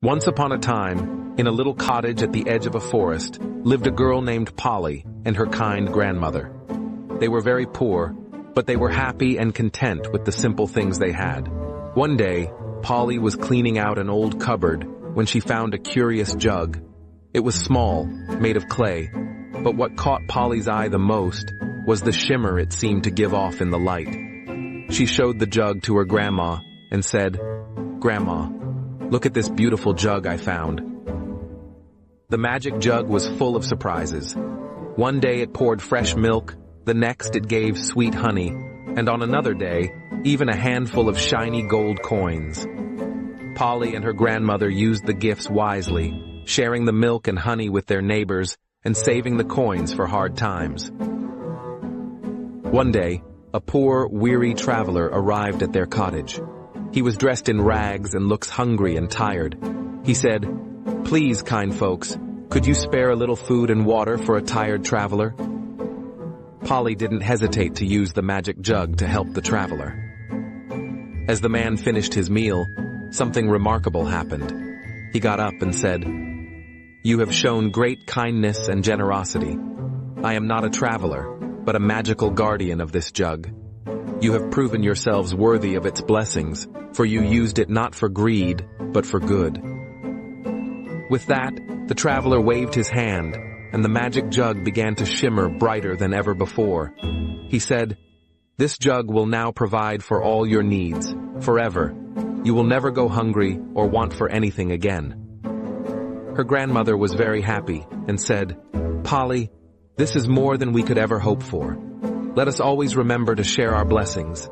Once upon a time, in a little cottage at the edge of a forest, lived a girl named Polly and her kind grandmother. They were very poor, but they were happy and content with the simple things they had. One day, Polly was cleaning out an old cupboard when she found a curious jug. It was small, made of clay, but what caught Polly's eye the most was the shimmer it seemed to give off in the light. She showed the jug to her grandma and said, "Grandma, look at this beautiful jug I found." The magic jug was full of surprises. One day it poured fresh milk, the next it gave sweet honey, and on another day, even a handful of shiny gold coins. Polly and her grandmother used the gifts wisely, sharing the milk and honey with their neighbors and saving the coins for hard times. One day, a poor, weary traveler arrived at their cottage. He was dressed in rags and looks hungry and tired. He said, "Please, kind folks, could you spare a little food and water for a tired traveler?" Polly didn't hesitate to use the magic jug to help the traveler. As the man finished his meal, something remarkable happened. He got up and said, "You have shown great kindness and generosity. I am not a traveler, but a magical guardian of this jug. You have proven yourselves worthy of its blessings, for you used it not for greed, but for good." With that, the traveler waved his hand, and the magic jug began to shimmer brighter than ever before. He said, "This jug will now provide for all your needs, forever. You will never go hungry or want for anything again." Her grandmother was very happy and said, "Polly, this is more than we could ever hope for. Let us always remember to share our blessings